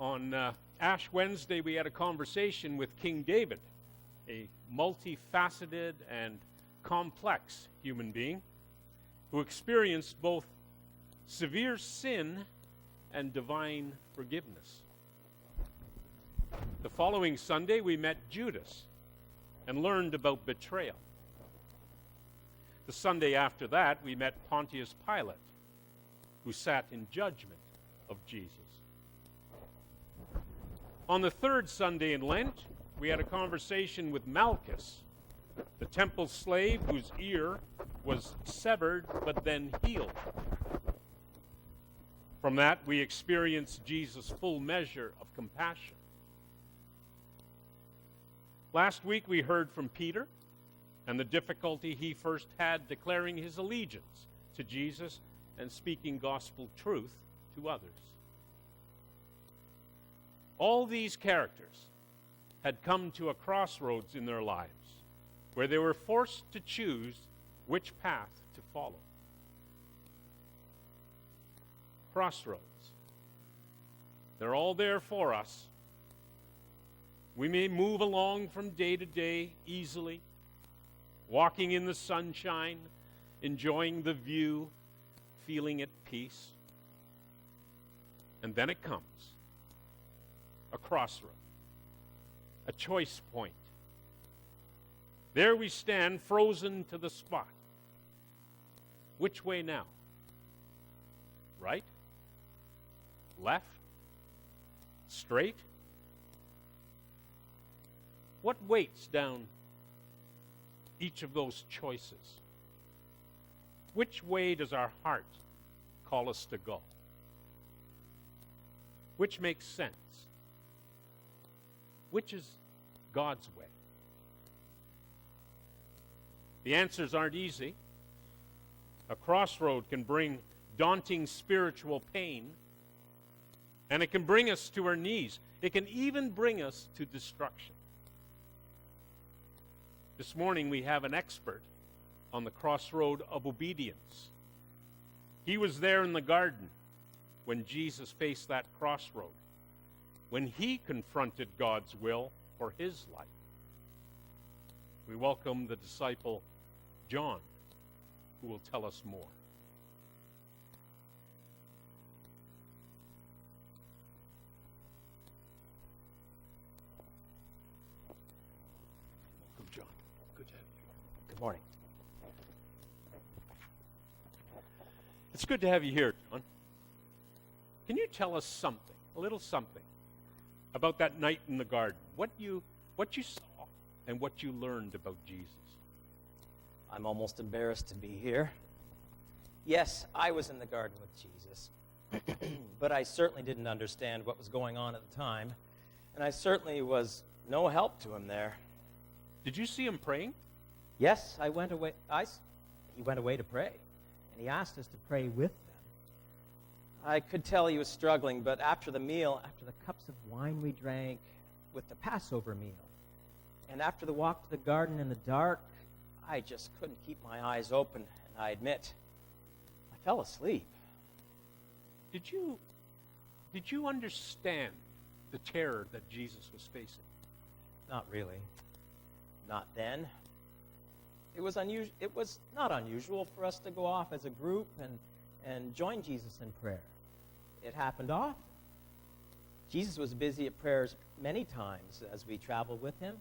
On Ash Wednesday, we had a conversation with King David, a multifaceted and complex human being who experienced both severe sin and divine forgiveness. The following Sunday, we met Judas and learned about betrayal. The Sunday after that, we met Pontius Pilate, who sat in judgment of Jesus. On the third Sunday in Lent, we had a conversation with Malchus, the temple slave whose ear was severed but then healed. From that, we experienced Jesus' full measure of compassion. Last week, we heard from Peter and the difficulty he first had declaring his allegiance to Jesus and speaking gospel truth to others. All these characters had come to a crossroads in their lives where they were forced to choose which path to follow. Crossroads. They're all there for us. We may move along from day to day easily, walking in the sunshine, enjoying the view, feeling at peace. And then it comes. A crossroad. A choice point. There we stand, frozen to the spot. Which way now? Right? Left? Straight? What waits down each of those choices? Which way does our heart call us to go? Which makes sense? Which is God's way? The answers aren't easy. A crossroad can bring daunting spiritual pain, and it can bring us to our knees. It can even bring us to destruction. This morning we have an expert on the crossroad of obedience. He was there in the garden when Jesus faced that crossroad, when he confronted God's will for his life. We welcome the disciple John, who will tell us more. Welcome, John. Good to have you here. Good morning. It's good to have you here, John. Can you tell us something, a little something, about that night in the garden? What you saw and what you learned about Jesus? I'm almost embarrassed to be here. Yes, I was in the garden with Jesus, but I certainly didn't understand what was going on at the time, and I certainly was no help to him there. Did you see him praying? Yes, he went away to pray, and he asked us to pray with them. I could tell he was struggling, but after the meal, after the cups of wine we drank with the Passover meal, and after the walk to the garden in the dark, I just couldn't keep my eyes open, and I admit, I fell asleep. Did you understand the terror that Jesus was facing? Not really. Not then. It was not unusual for us to go off as a group and join Jesus in prayer. It happened often. Jesus was busy at prayers many times as we traveled with him,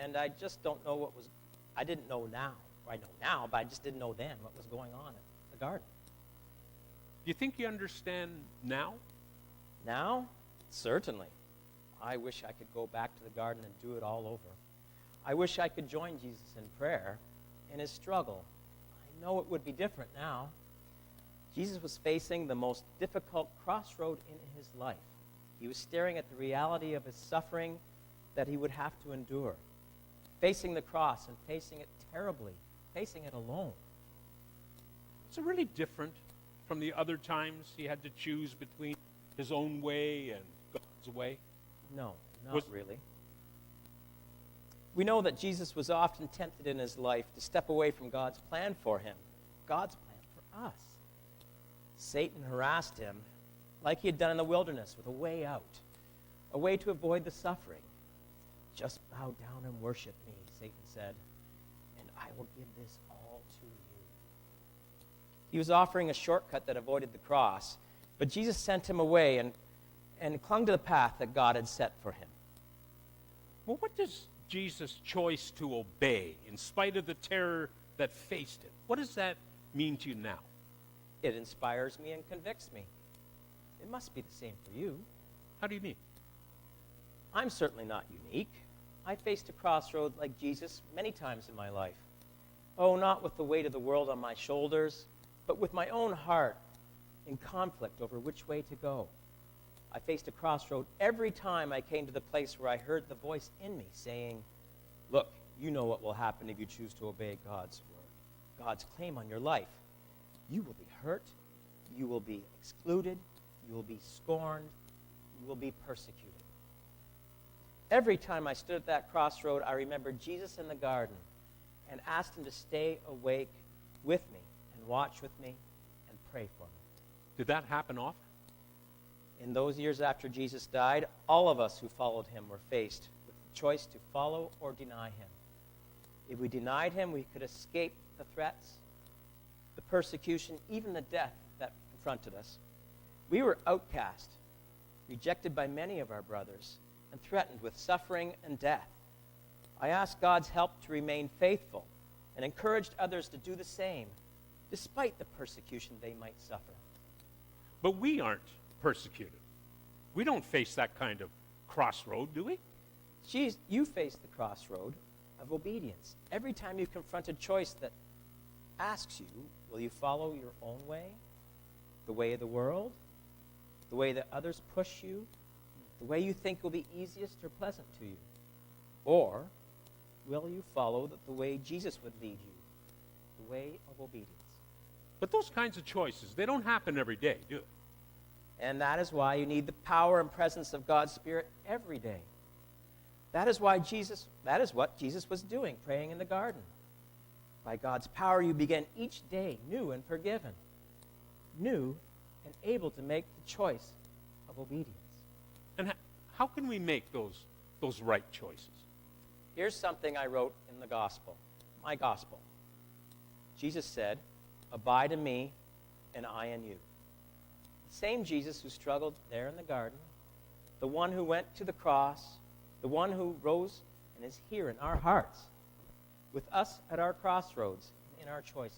and I just don't know I didn't know now. I know now, but I just didn't know then what was going on at the garden. Do you think you understand now? Now? Certainly. I wish I could go back to the garden and do it all over. I wish I could join Jesus in prayer in his struggle. I know it would be different now. Jesus was facing the most difficult crossroad in his life. He was staring at the reality of his suffering that he would have to endure, facing the cross and facing it terribly, facing it alone. Is it really different from the other times he had to choose between his own way and God's way? No, not really. We know that Jesus was often tempted in his life to step away from God's plan for him, God's plan for us. Satan harassed him like he had done in the wilderness with a way out. a way to avoid the suffering. Just bow down and worship me, Satan said, and I will give this all to you. He was offering a shortcut that avoided the cross, but Jesus sent him away and clung to the path that God had set for him. Well, what does Jesus' choice to obey, in spite of the terror that faced him, what does that mean to you now? It inspires me and convicts me. It must be the same for you. How do you mean? I'm certainly not unique. I faced a crossroad like Jesus many times in my life. Oh, not with the weight of the world on my shoulders, but with my own heart in conflict over which way to go. I faced a crossroad every time I came to the place where I heard the voice in me saying, look, you know what will happen if you choose to obey God's word, God's claim on your life. You will be hurt, you will be excluded, you will be scorned, you will be persecuted. Every time I stood at that crossroad, I remembered Jesus in the garden and asked him to stay awake with me and watch with me and pray for me. Did that happen often? In those years after Jesus died, all of us who followed him were faced with the choice to follow or deny him. If we denied him, we could escape the threats, the persecution, even the death that confronted us. We were outcast, rejected by many of our brothers, and threatened with suffering and death. I asked God's help to remain faithful and encouraged others to do the same, despite the persecution they might suffer. But we aren't persecuted. We don't face that kind of crossroad, do we? You face the crossroad of obedience. Every time you confront a choice that asks you, will you follow your own way, the way of the world, the way that others push you, the way you think will be easiest or pleasant to you? Or will you follow the way Jesus would lead you, the way of obedience? But those kinds of choices, they don't happen every day, do they? And that is why you need the power and presence of God's Spirit every day. That is what Jesus was doing, praying in the garden. By God's power, you begin each day new and forgiven, new and able to make the choice of obedience. And how can we make those right choices? Here's something I wrote in the gospel, my gospel. Jesus said, abide in me and I in you. The same Jesus who struggled there in the garden, the one who went to the cross, the one who rose and is here in our hearts, with us at our crossroads and in our choices.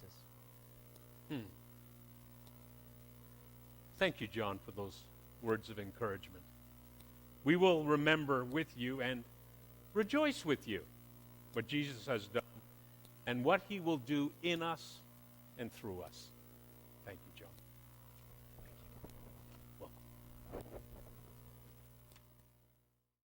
Thank you, John, for those words of encouragement. We will remember with you and rejoice with you what Jesus has done and what he will do in us and through us.